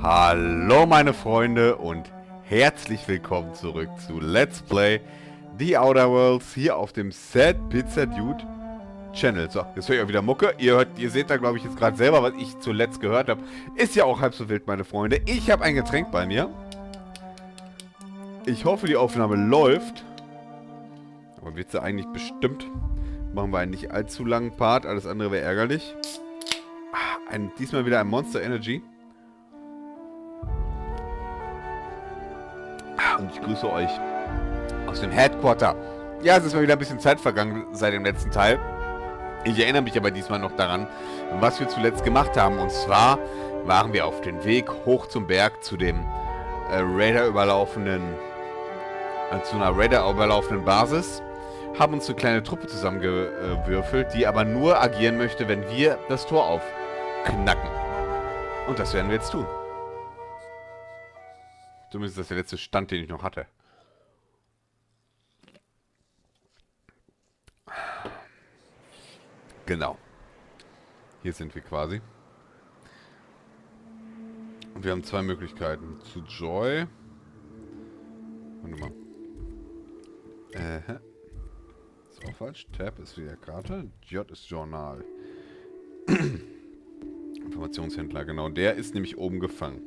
Hallo meine Freunde und herzlich willkommen zurück zu Let's Play The Outer Worlds hier auf dem SadPizzaDude Channel. So, jetzt höre ich auch wieder Mucke. Ihr seht da glaube ich jetzt gerade selber, was ich zuletzt gehört habe. Ist ja auch halb so wild, meine Freunde. Ich habe ein Getränk bei mir. Ich hoffe, die Aufnahme läuft. Aber wird sie eigentlich bestimmt. Machen wir einen nicht allzu langen Part, alles andere wäre ärgerlich. Diesmal wieder ein Monster Energy. Und ich grüße euch aus dem Headquarter. Ja, es ist mal wieder ein bisschen Zeit vergangen seit dem letzten Teil. Ich erinnere mich aber diesmal noch daran, was wir zuletzt gemacht haben. Und zwar waren wir auf dem Weg hoch zum Berg zu dem zu einer Raider-überlaufenden Basis. Haben uns eine kleine Truppe zusammengewürfelt, die aber nur agieren möchte, wenn wir das Tor aufknacken. Und das werden wir jetzt tun. Zumindest das ist der letzte Stand, den ich noch hatte. Genau. Hier sind wir quasi. Und wir haben zwei Möglichkeiten. Zu Joy. Warte mal. Ist auch falsch. Tab ist wieder Karte. J ist Journal. Informationshändler, genau. Der ist nämlich oben gefangen.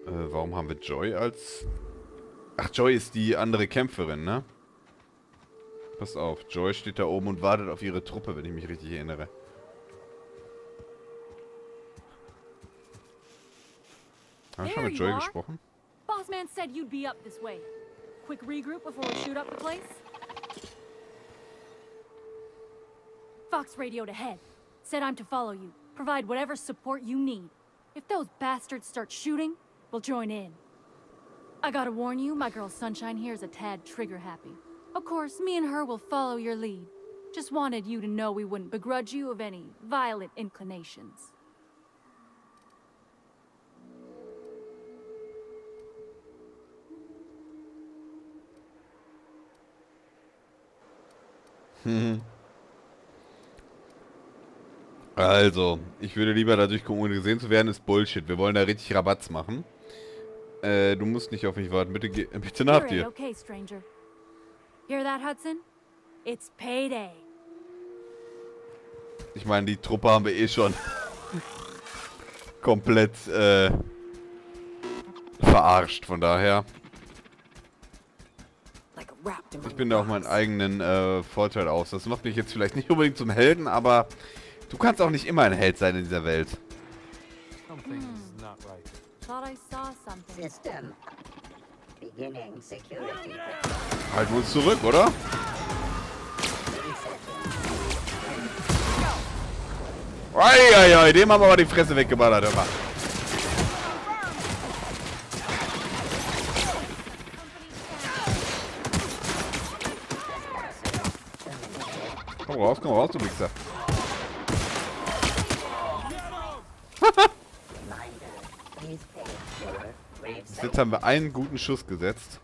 Warum haben wir Joy als... Ach, Joy ist die andere Kämpferin, ne? Pass auf, Joy steht da oben und wartet auf ihre Truppe, wenn ich mich richtig erinnere. Haben wir schon mit Joy gesprochen? Bossman said you'd be up this way. Quick regroup before we shoot up the place. Fox radioed ahead. Said I'm to follow you. Provide whatever support you need. If those bastards start shooting, we'll join in. I gotta warn you, my girl Sunshine here is a tad trigger-happy. Of course, me and her will follow your lead. Just wanted you to know we wouldn't begrudge you of any violent inclinations. Also, ich würde lieber dadurch kommen, ohne gesehen zu werden, ist Bullshit. Wir wollen da richtig Rabatz machen. Du musst nicht auf mich warten. Bitte nach dir. Okay, stranger. Hear that, Hudson? It's payday. Ich meine, die Truppe haben wir eh schon komplett verarscht, von daher. Ich bin da auf meinen eigenen Vorteil aus. Das macht mich jetzt vielleicht nicht unbedingt zum Helden, aber du kannst auch nicht immer ein Held sein in dieser Welt. Halten wir uns zurück, oder? Eieiei, dem haben wir aber die Fresse weggeballert, hör mal. Komm raus, du Wichser. Jetzt haben wir einen guten Schuss gesetzt.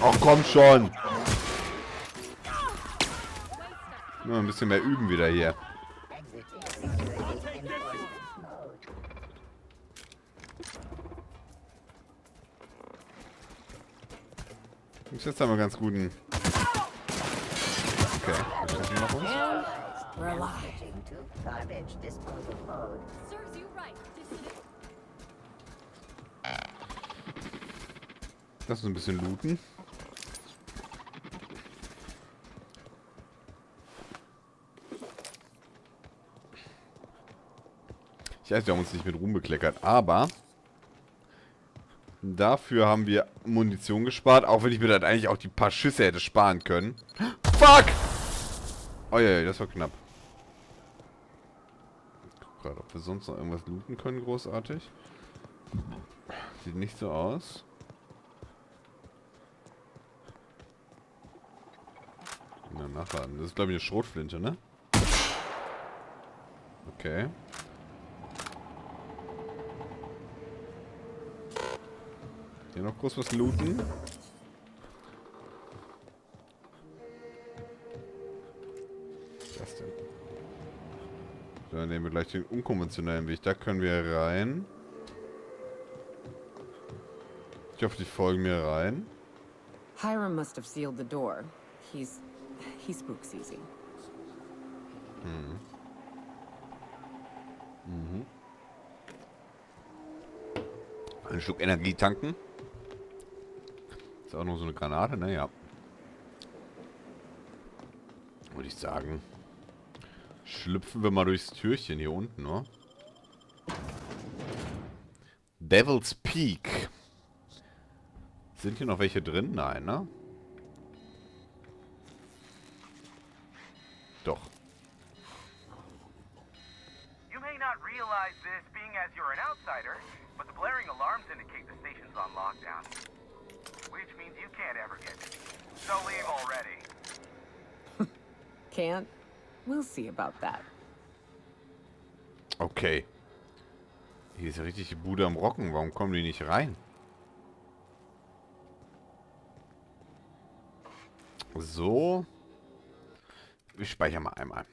Ach komm schon. Nur ein bisschen mehr üben wieder hier. Jetzt haben wir ganz guten... Okay, was steht hier noch uns? Lass uns ein bisschen looten. Ich weiß, wir haben uns nicht mit Ruhm bekleckert, aber dafür haben wir Munition gespart, auch wenn ich mir dann eigentlich auch die paar Schüsse hätte sparen können. Fuck! Oh ja, das war knapp. Ich guck gerade, ob wir sonst noch irgendwas looten können, großartig. Sieht nicht so aus. Na, nachladen. Das ist, glaube ich, eine Schrotflinte, ne? Okay. Hier noch groß was looten. Was ist das denn? Dann nehmen wir gleich den unkonventionellen Weg. Da können wir rein. Ich hoffe, die folgen mir rein. Hiram must have sealed the door. He spooks easy. Ein Schluck Energie tanken. Ist auch noch so eine Granate, ne? Ja. Würde ich sagen. Schlüpfen wir mal durchs Türchen hier unten, ne? Devil's Peak. Sind hier noch welche drin? Nein, ne? Doch. You may not realize this being as you're an outsider, but the blaring alarms indicate the station's on lockdown. Which means you can't ever get to me. So leave already. Can't? We'll see about that. Okay. Hier ist ja richtig die Bude am Rocken. Warum kommen die nicht rein? So. Ich speichere mal einmal.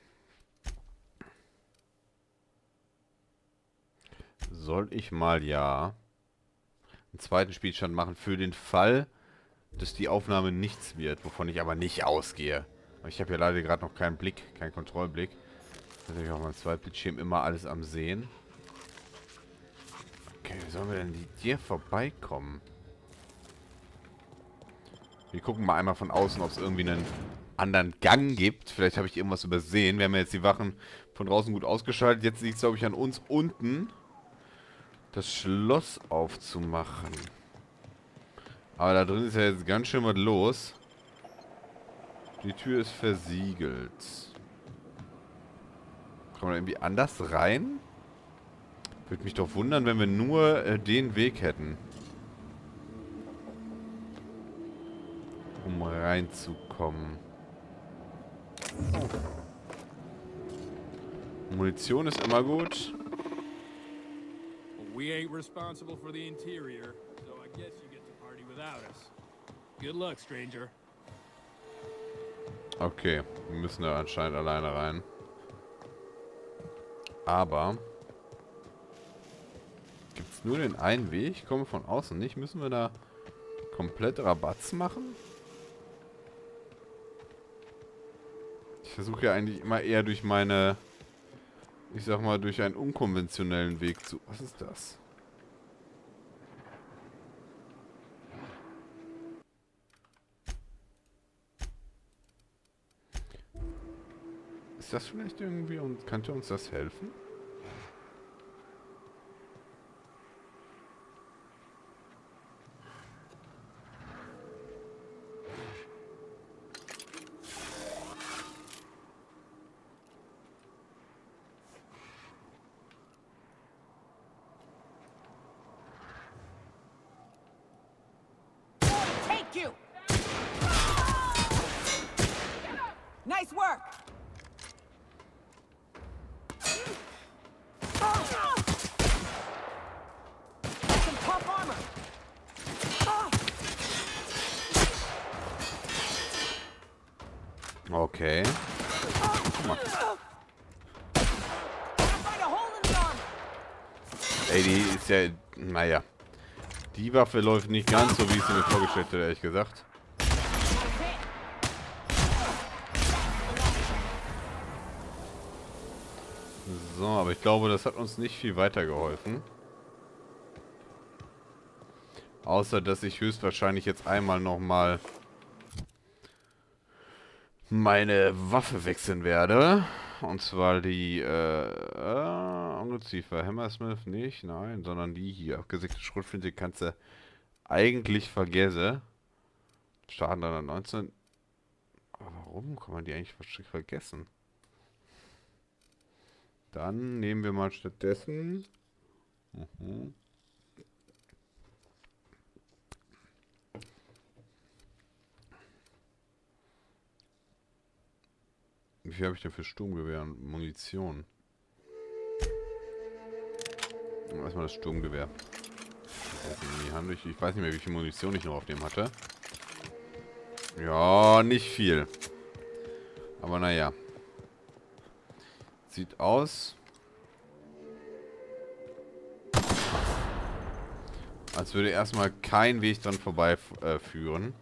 Soll ich mal ja einen zweiten Spielstand machen für den Fall, dass die Aufnahme nichts wird, wovon ich aber nicht ausgehe. Ich habe ja leider gerade noch keinen Blick, keinen Kontrollblick. Natürlich auch mein Zweitbildschirm immer alles am Sehen. Okay, wie sollen wir denn hier vorbeikommen? Wir gucken mal einmal von außen, ob es irgendwie einen anderen Gang gibt. Vielleicht habe ich irgendwas übersehen. Wir haben ja jetzt die Wachen von draußen gut ausgeschaltet. Jetzt liegt es, glaube ich, an uns unten, das Schloss aufzumachen. Aber da drin ist ja jetzt ganz schön was los. Die Tür ist versiegelt. Kommen wir irgendwie anders rein? Würde mich doch wundern, wenn wir nur den Weg hätten. Um reinzukommen. Munition ist immer gut. We ain't responsible for the interior, so I guess you get to party without us. Good luck, stranger. Okay, wir müssen da anscheinend alleine rein. Aber gibt es nur den einen Weg? Ich komme von außen nicht. Müssen wir da komplett Rabatz machen? Ich versuche ja eigentlich immer eher durch meine, ich sag mal, durch einen unkonventionellen Weg zu... Was ist das? Ist das vielleicht irgendwie und könnte uns das helfen? Take you! Nice work! Some tough armor! Okay. Guck mal. Find a hole in the armor! Ey, die ist ja... Naja. Die Waffe läuft nicht ganz so, wie ich sie mir vorgestellt hätte, ehrlich gesagt. So, aber ich glaube, das hat uns nicht viel weitergeholfen. Außer, dass ich höchstwahrscheinlich jetzt einmal nochmal meine Waffe wechseln werde. Und zwar die, Ungeziefer. Hammersmith nicht, nein, sondern die hier. Abgesägte Schrotflinte kannst du eigentlich vergessen. Schaden 319. Aber warum kann man die eigentlich vergessen? Dann nehmen wir mal stattdessen... Wie viel habe ich denn für Sturmgewehr und Munition? Erstmal das Sturmgewehr. Ich weiß nicht mehr, wie viel Munition ich noch auf dem hatte. Ja, nicht viel. Aber naja. Sieht aus, Als würde erstmal kein Weg dran vorbei führen.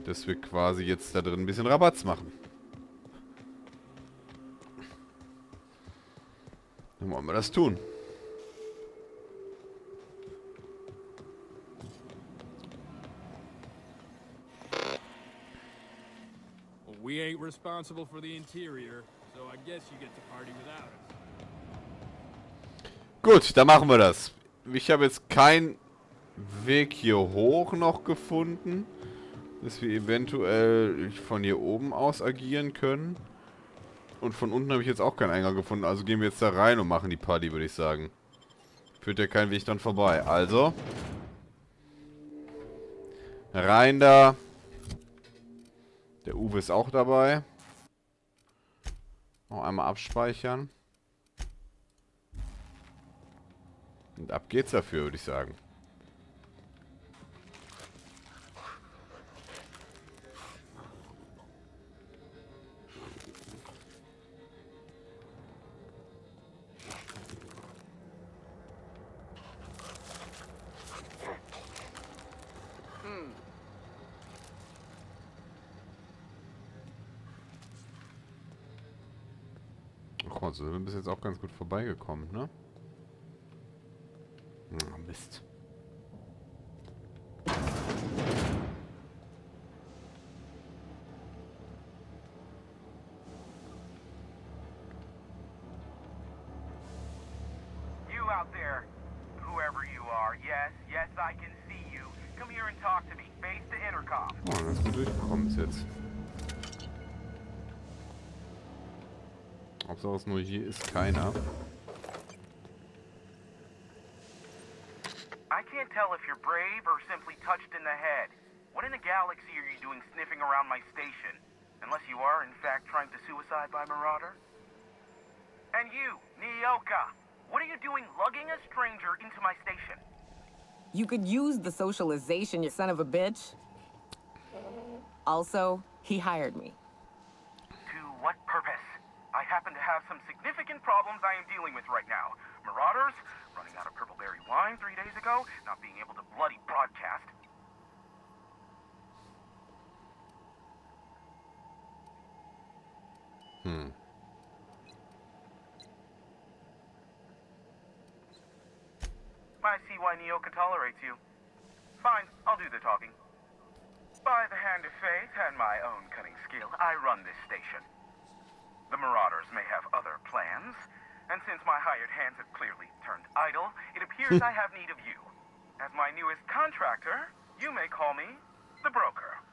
Dass wir quasi jetzt da drin ein bisschen Rabatz machen. Dann wollen wir das tun. Well, we ain't responsible for the interior, so I guess you get to party without us. Gut, dann machen wir das. Ich habe jetzt keinen Weg hier hoch noch gefunden, dass wir eventuell von hier oben aus agieren können. Und von unten habe ich jetzt auch keinen Eingang gefunden. Also gehen wir jetzt da rein und machen die Party, würde ich sagen. Führt ja kein Weg dran vorbei. Also. Rein da. Der Uwe ist auch dabei. Noch einmal abspeichern. Und ab geht's dafür, würde ich sagen. Oh, so sind wir bis jetzt auch ganz gut vorbeigekommen, ne? Ah, Mist. You out there, whoever you are, yes, I can see you. Come here and talk to me. Face the intercom. Oh, ganz gut durchgekommen bis jetzt. Hauptsache es nur hier ist keiner. I can't tell if you're brave or simply touched in the head. What in the galaxy are you doing sniffing around my station? Unless you are, in fact, trying to suicide by Marauder? And you, Nyoka, what are you doing lugging a stranger into my station? You could use the socialization, you son of a bitch. Also, he hired me. To what purpose? I happen to have some significant problems I am dealing with right now. Marauders, running out of purple berry wine 3 days ago, not being able to bloody broadcast. I see why Nyoka tolerates you. Fine, I'll do the talking. By the hand of fate and my own cunning skill, I run this station. The Marauders may have other plans, and since my hired hands have clearly turned idle, it appears I have need of you. As my newest contractor, you may call me the broker.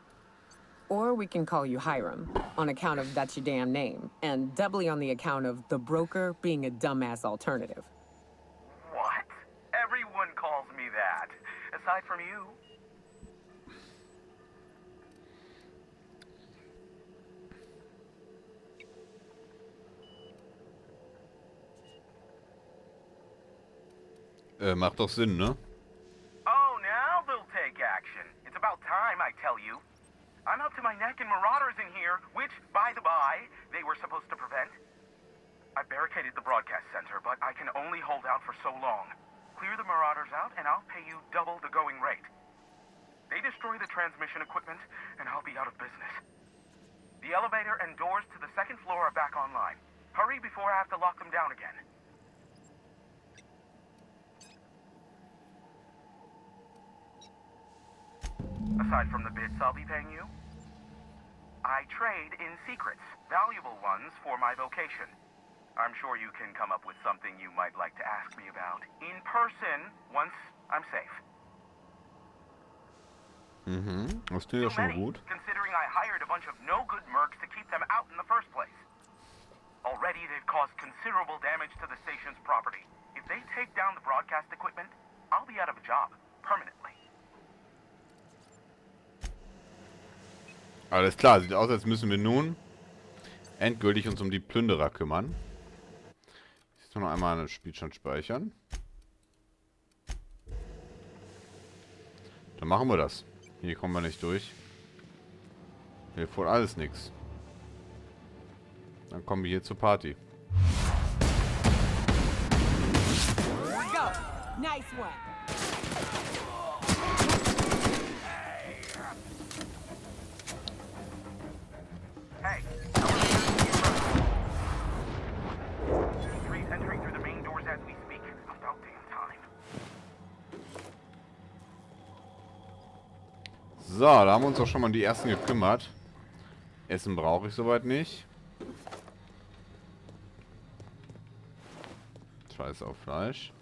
Or we can call you Hiram, on account of that's your damn name, and doubly on the account of the broker being a dumbass alternative. What? Everyone calls me that, aside from you. Macht doch Sinn, ne? Oh, now they'll take action. It's about time, I tell you. I'm up to my neck in Marauders in here, which, by the by, they were supposed to prevent. I barricaded the broadcast center, but I can only hold out for so long. Clear the Marauders out, and I'll pay you double the going rate. They destroy the transmission equipment, and I'll be out of business. The elevator and doors to the second floor are back online. Hurry before I have to lock them down again. Aside from the bits I'll be paying you, I trade in secrets, valuable ones for my vocation. I'm sure you can come up with something you might like to ask me about in person once I'm safe. Das klingt ja Too schon mal many, gut. considering I hired a bunch of no-good mercs to keep them out in the first place. Already they've caused considerable damage to the station's property. If they take down the broadcast equipment, I'll be out of a job, permanently. Alles klar, sieht aus, als müssen wir nun endgültig uns um die Plünderer kümmern. Jetzt noch einmal einen Spielstand speichern. Dann machen wir das. Hier kommen wir nicht durch. Hier vor alles nichts. Dann kommen wir hier zur Party. Go! Nice one! Hey, Three's entering through the main doors as we speak. About damn time. So, da haben wir uns auch schon mal um die ersten gekümmert. Essen brauche ich soweit nicht. Scheiß auf Fleisch.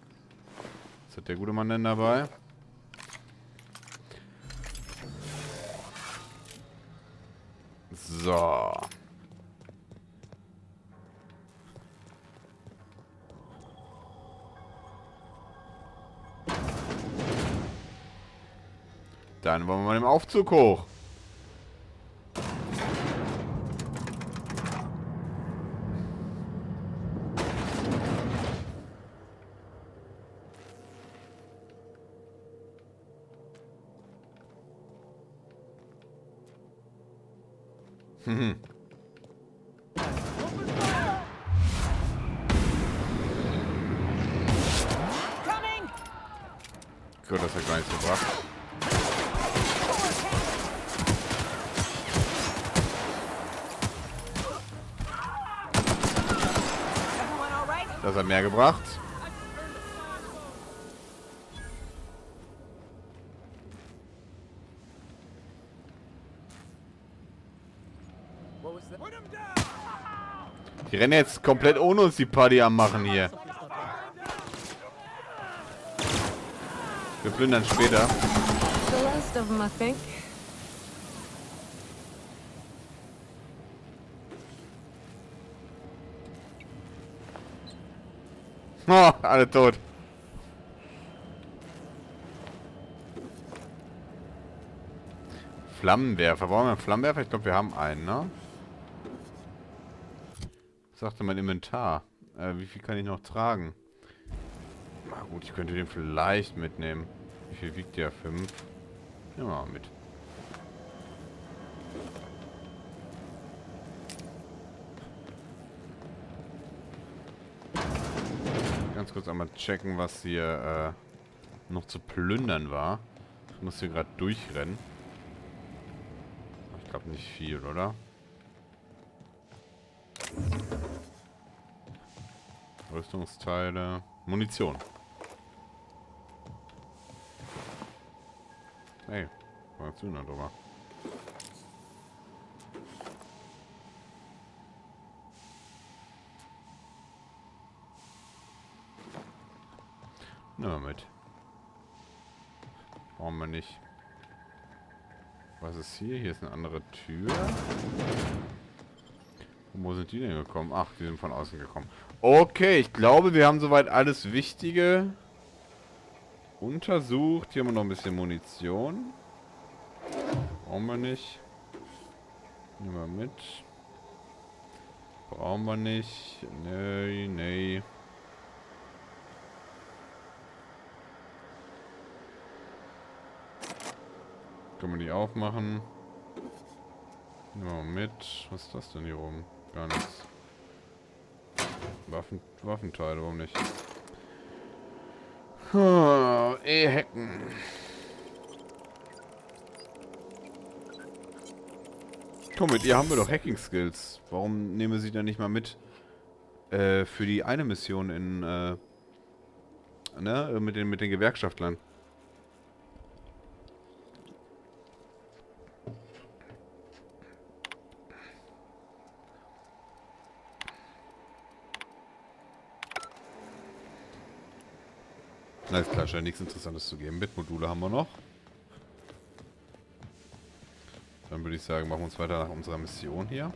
Was hat der gute Mann denn dabei? So. Dann wollen wir mal im Aufzug hoch. Gut, das hat gar nichts gebracht. Das hat mehr gebracht. Die rennen jetzt komplett ohne uns die Party am machen hier. Wir plündern später. The last of them, I think. Oh, alle tot. Flammenwerfer. Brauchen wir einen Flammenwerfer? Ich glaube, wir haben einen, ne? Was sagte mein Inventar? Wie viel kann ich noch tragen? Na gut, ich könnte den vielleicht mitnehmen. Wie viel wiegt der? 5? Nehmen wir mal mit. Ganz kurz einmal checken, was hier noch zu plündern war. Ich muss hier gerade durchrennen. Ich glaube nicht viel, oder? Rüstungsteile. Munition. Hey, was hast du denn drüber? Nehmen wir mit. Brauchen wir nicht. Was ist hier? Hier ist eine andere Tür. Und wo sind die denn gekommen? Ach, die sind von außen gekommen. Okay, ich glaube, wir haben soweit alles Wichtige untersucht. Hier haben wir noch ein bisschen Munition. Brauchen wir nicht. Nehmen wir mit. Brauchen wir nicht. Nee, nee. Können wir die aufmachen? Nehmen wir mit. Was ist das denn hier oben? Gar nichts. Waffenteile, warum nicht? Hacken. Komm, mit ihr haben wir doch Hacking-Skills. Warum nehmen wir sie dann nicht mal mit? Für die eine Mission in, ne? Mit den Gewerkschaftlern. Alles klar, scheint nichts Interessantes zu geben. Bitmodule haben wir noch. Dann würde ich sagen, machen wir uns weiter nach unserer Mission hier.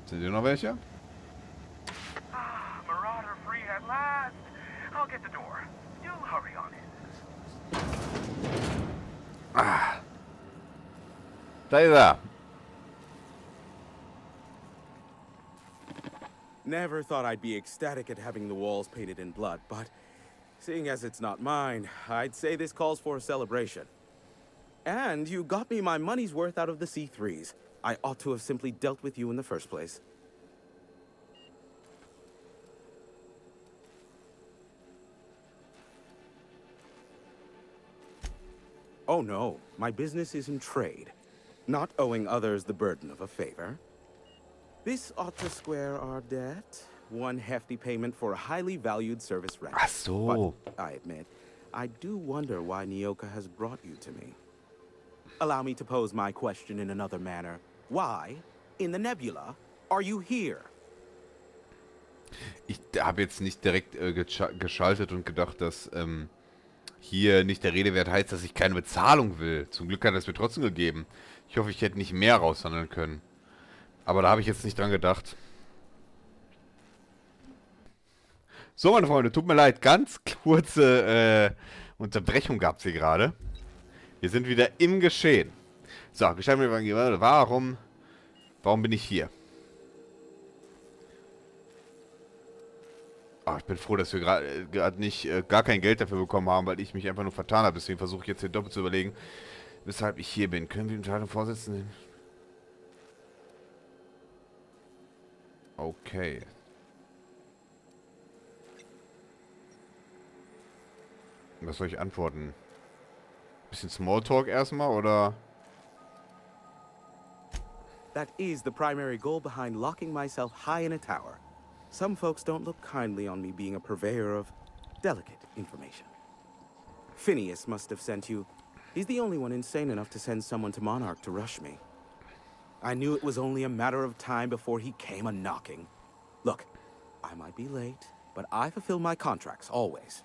Sind hier noch welche? Marauder free at last. I'll get the door. You hurry on in. Da ist er. Never thought I'd be ecstatic at having the walls painted in blood, but seeing as it's not mine, I'd say this calls for a celebration. And you got me my money's worth out of the C3s. I ought to have simply dealt with you in the first place. Oh no, my business is in trade, not owing others the burden of a favor. This ought to square our debt. One hefty payment for a highly valued service rent. Ach so. But I admit, I do wonder why Nyoka has brought you to me. Allow me to pose my question in another manner. Why, in the nebula, are you here? Ich habe jetzt nicht direkt geschaltet und gedacht, dass hier nicht der Rede wert heißt, dass ich keine Bezahlung will. Zum Glück hat er es mir trotzdem gegeben. Ich hoffe, ich hätte nicht mehr raushandeln können. Aber da habe ich jetzt nicht dran gedacht. So, meine Freunde, tut mir leid. Ganz kurze Unterbrechung gab es hier gerade. Wir sind wieder im Geschehen. So, Geschichte warum bin ich hier? Oh, ich bin froh, dass wir gerade nicht gar kein Geld dafür bekommen haben, weil ich mich einfach nur vertan habe. Deswegen versuche ich jetzt hier doppelt zu überlegen, weshalb ich hier bin. Können wir die Entscheidung vorsetzen? Okay. Was soll ich antworten? Bisschen Smalltalk erstmal, oder? That is the primary goal behind locking myself high in a tower. Some folks don't look kindly on me being a purveyor of delicate information. Phineas must have sent you. He's the only one insane enough to send someone to Monarch to rush me. I knew it was only a matter of time before he came a-knocking. Look, I might be late, but I fulfill my contracts, always.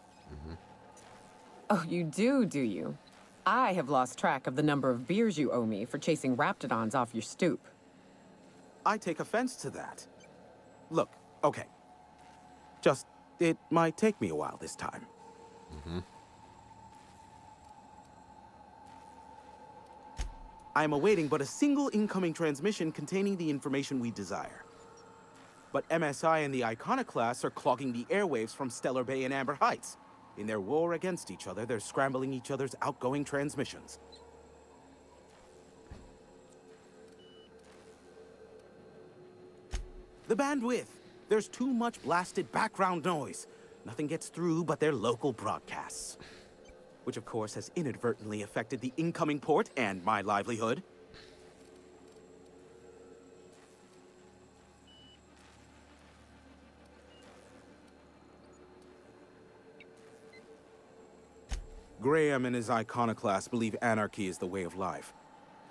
Oh, you do you? I have lost track of the number of beers you owe me for chasing raptidons off your stoop. I take offense to that. Look, okay. Just, it might take me a while this time. I am awaiting but a single incoming transmission containing the information we desire. But MSI and the Iconoclasts are clogging the airwaves from Stellar Bay and Amber Heights. In their war against each other, they're scrambling each other's outgoing transmissions. The bandwidth. There's too much blasted background noise. Nothing gets through but their local broadcasts. Which of course has inadvertently affected the incoming port and my livelihood. Graham and his iconoclasts believe anarchy is the way of life.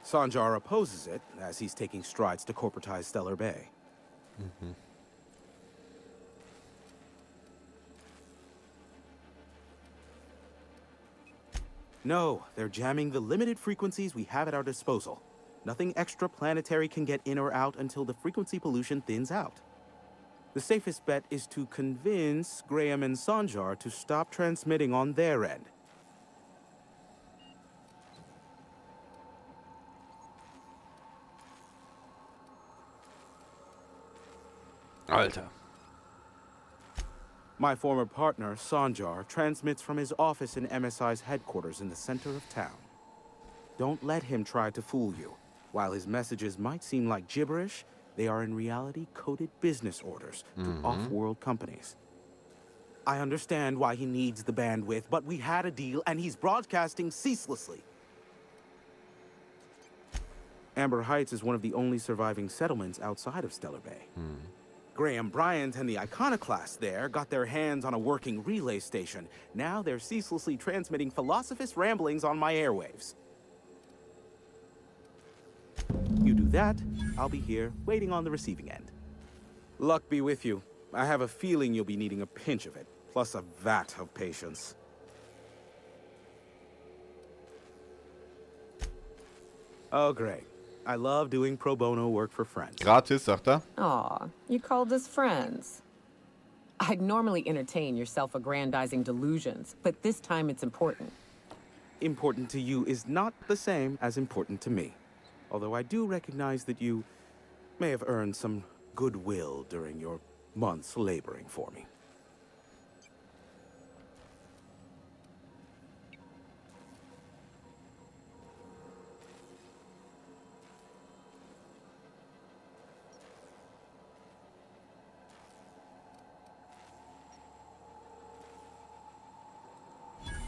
Sanjar opposes it, as he's taking strides to corporatize Stellar Bay. No, they're jamming the limited frequencies we have at our disposal. Nothing extraplanetary can get in or out until the frequency pollution thins out. The safest bet is to convince Graham and Sanjar to stop transmitting on their end. Alter. My former partner, Sanjar, transmits from his office in MSI's headquarters in the center of town. Don't let him try to fool you. While his messages might seem like gibberish, they are in reality coded business orders to off-world companies. I understand why he needs the bandwidth, but we had a deal and he's broadcasting ceaselessly. Amber Heights is one of the only surviving settlements outside of Stellar Bay. Graham Bryant and the Iconoclasts there got their hands on a working relay station. Now they're ceaselessly transmitting philosophist ramblings on my airwaves. You do that, I'll be here, waiting on the receiving end. Luck be with you. I have a feeling you'll be needing a pinch of it, plus a vat of patience. Oh, great. I love doing pro bono work for friends. Gratis, sagt er. Aw, you called us friends. I'd normally entertain your self-aggrandizing delusions, but this time it's important. Important to you is not the same as important to me. Although I do recognize that you may have earned some goodwill during your months laboring for me.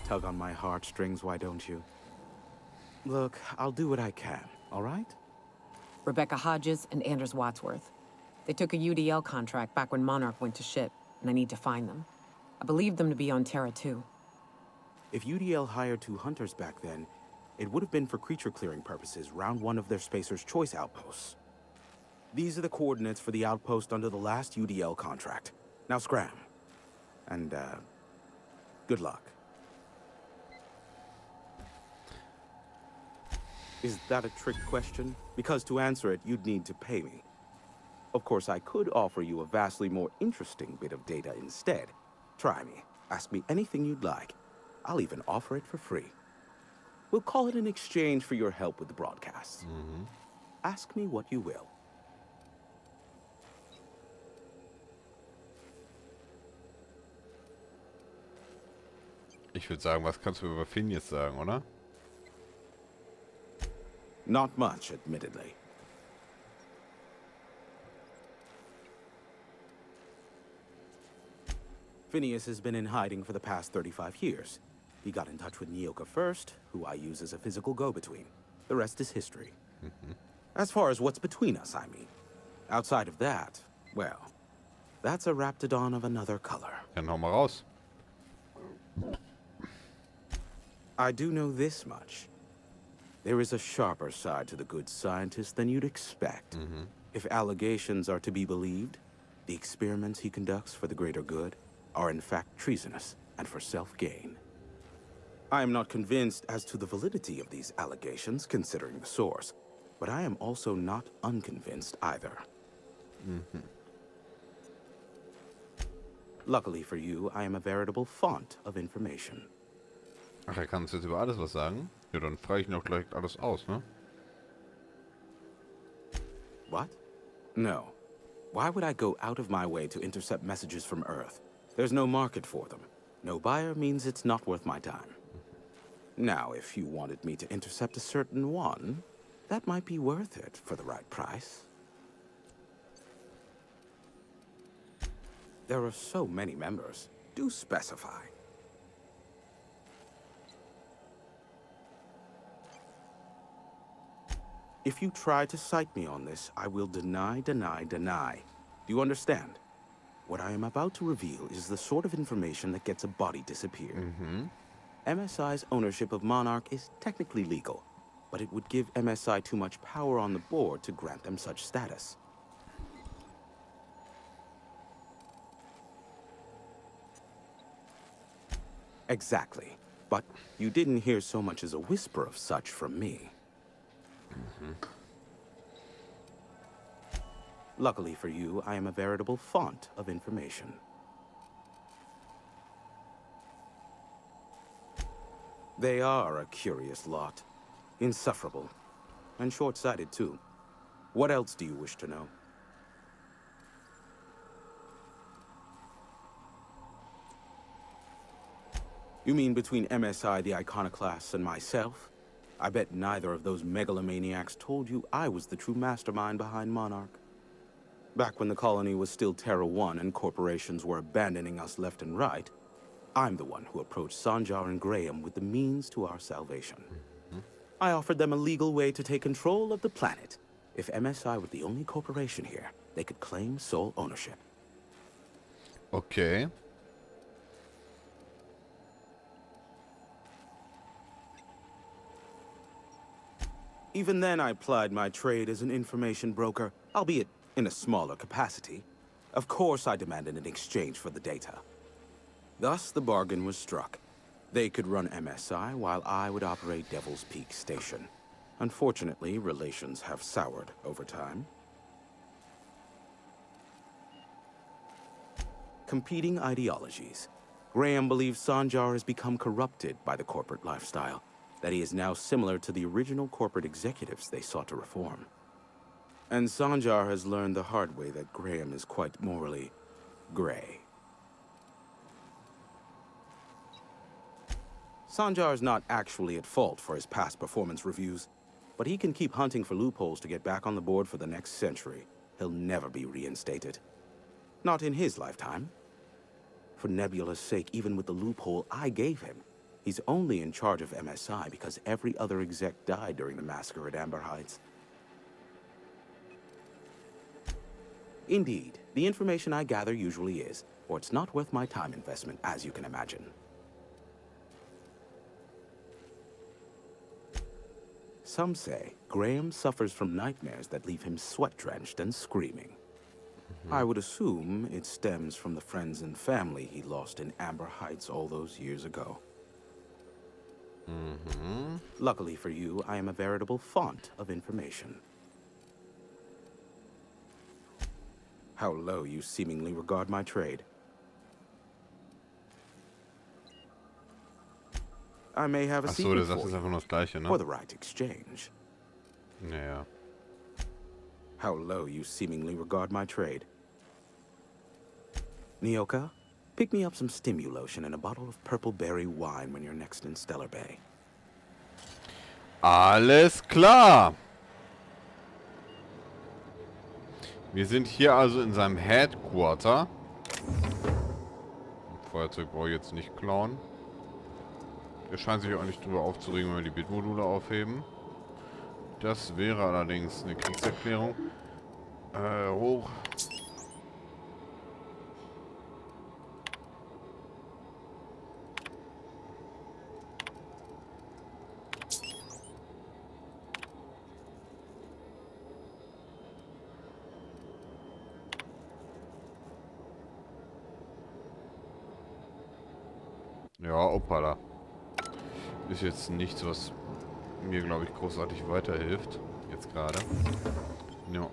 tug on my heartstrings, why don't you? Look, I'll do what I can, all right? Rebecca Hodges and Anders Wadsworth. They took a UDL contract back when Monarch went to shit, and I need to find them. I believe them to be on Terra 2. If UDL hired 2 hunters back then, it would have been for creature clearing purposes round one of their Spacer's Choice outposts. These are the coordinates for the outpost under the last UDL contract. Now scram. And, good luck. Is that a trick question? Because to answer it, you'd need to pay me. Of course, I could offer you a vastly more interesting bit of data instead. Try me. Ask me anything you'd like. I'll even offer it for free. We'll call it an exchange for your help with the broadcasts. Ask me what you will. Ich würde sagen, was kannst du über Phineas sagen, oder? Not much, admittedly. Phineas has been in hiding for the past 35 years. He got in touch with Nyoka first, who I use as a physical go-between. The rest is history. As far as what's between us, I mean. Outside of that, well, that's a Raptidon of another color. Dann hau mal raus. I do know this much. There is a sharper side to the good scientist than you'd expect. If allegations are to be believed, the experiments he conducts for the greater good are in fact treasonous and for self-gain. I am not convinced as to the validity of these allegations, considering the source, but I am also not unconvinced either. Luckily for you, I am a veritable font of information. Ach, er kann uns jetzt über alles was sagen? Ja, dann frage ich ihn doch gleich alles aus, ne? What? No. Why would I go out of my way to intercept messages from Earth? There's no market for them. No buyer means it's not worth my time. Now, if you wanted me to intercept a certain one, that might be worth it for the right price. There are so many members. Do specify. If you try to cite me on this, I will deny, deny, deny. Do you understand? What I am about to reveal is the sort of information that gets a body disappeared. MSI's ownership of Monarch is technically legal, but it would give MSI too much power on the board to grant them such status. Exactly. But you didn't hear so much as a whisper of such from me. Luckily for you, I am a veritable font of information. They are a curious lot. Insufferable. And short-sighted, too. What else do you wish to know? You mean between MSI, the Iconoclasts, and myself? I bet neither of those megalomaniacs told you I was the true mastermind behind Monarch. Back when the colony was still Terra 1 and corporations were abandoning us left and right, I'm the one who approached Sanjar and Graham with the means to our salvation. I offered them a legal way to take control of the planet. If MSI were the only corporation here, they could claim sole ownership. Okay. Even then, I plied my trade as an information broker, albeit in a smaller capacity. Of course, I demanded an exchange for the data. Thus, the bargain was struck. They could run MSI while I would operate Devil's Peak Station. Unfortunately, relations have soured over time. Competing ideologies. Graham believes Sanjar has become corrupted by the corporate lifestyle, that he is now similar to the original corporate executives they sought to reform. And Sanjar has learned the hard way that Graham is quite morally gray. Sanjar is not actually at fault for his past performance reviews, but he can keep hunting for loopholes to get back on the board for the next century. He'll never be reinstated. Not in his lifetime. For Nebula's sake, even with the loophole I gave him, He's only in charge of MSI because every other exec died during the massacre at Amber Heights. Indeed, the information I gather usually is, or it's not worth my time investment, as you can imagine. Some say Graham suffers from nightmares that leave him sweat-drenched and screaming. I would assume it stems from the friends and family he lost in Amber Heights all those years ago. Luckily for you, I am a veritable font of information. How low you seemingly regard my trade. I may have a Ach so, secret der sagt for jetzt you, einfach nur das Gleiche, ne? for the right exchange. Naja. How low you seemingly regard my trade. Nyoka, pick me up some Stimulotion and a bottle of purple berry wine when you're next in Stellar Bay. Alles klar. Wir sind hier also in seinem Headquarter. Feuerzeug brauche ich jetzt nicht klauen. Er scheint sich auch nicht drüber aufzuregen, wenn wir die Bitmodule aufheben. Das wäre allerdings eine Kriegserklärung. Hoch. Ja, hoppala. Ist jetzt nichts, was mir, glaube ich, großartig weiterhilft. Jetzt gerade. Ja.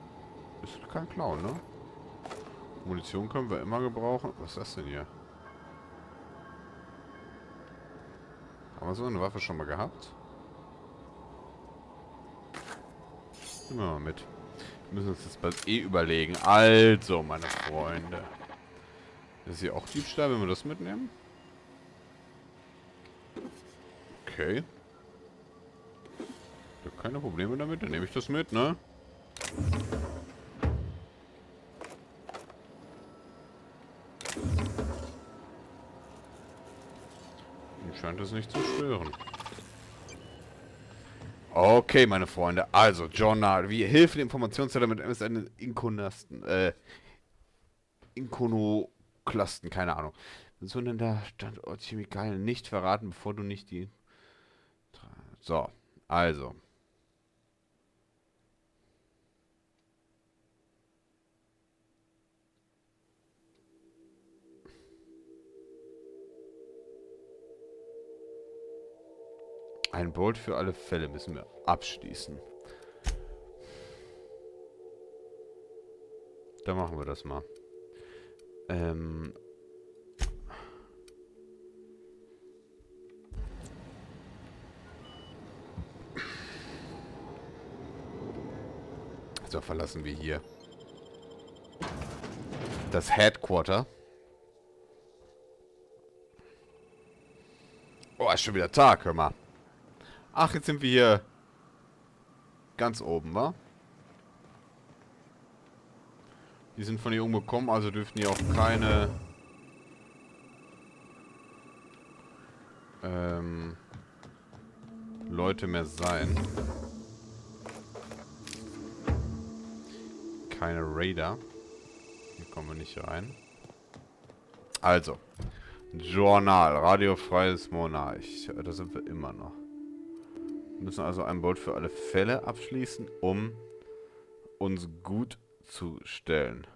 Ist kein Clown, ne? Munition können wir immer gebrauchen. Was ist das denn hier? Haben wir so eine Waffe schon mal gehabt? Nehmen wir mal mit. Wir müssen uns jetzt bald überlegen. Also, meine Freunde. Ist hier auch Diebstahl, wenn wir das mitnehmen? Okay. Ich habe keine Probleme damit, dann nehme ich das mit, ne? Mich scheint das nicht zu stören. Okay, meine Freunde. Also, Journal. Wie Hilfe dem Informationshändler mit MSN Inkonoklasten, keine Ahnung. So denn da Standort Chemikalien nicht verraten, bevor du nicht die... So, also. Ein Bolt für alle Fälle müssen wir abschließen. Da machen wir das mal. So, verlassen wir hier das Headquarter. Oh, ist schon wieder Tag, hör mal. Ach, jetzt sind wir hier ganz oben, wa? Die sind von hier oben gekommen, also dürften hier auch keine Leute mehr sein. Keine Raider. Hier kommen wir nicht rein. Also. Journal. Radiofreies Monarch. Da sind wir immer noch. Wir müssen also ein Bolt für alle Fälle abschließen, um uns gut zu stellen.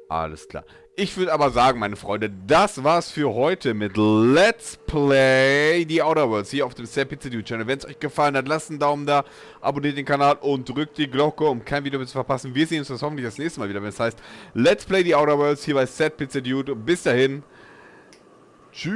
Alles klar. Ich würde aber sagen, meine Freunde, das war's für heute mit Let's Play The Outer Worlds hier auf dem SadPizzaDude Channel. Wenn es euch gefallen hat, lasst einen Daumen da, abonniert den Kanal und drückt die Glocke, um kein Video mehr zu verpassen. Wir sehen uns das hoffentlich das nächste Mal wieder, wenn es heißt Let's Play The Outer Worlds hier bei SadPizzaDude. Bis dahin. Tschüss.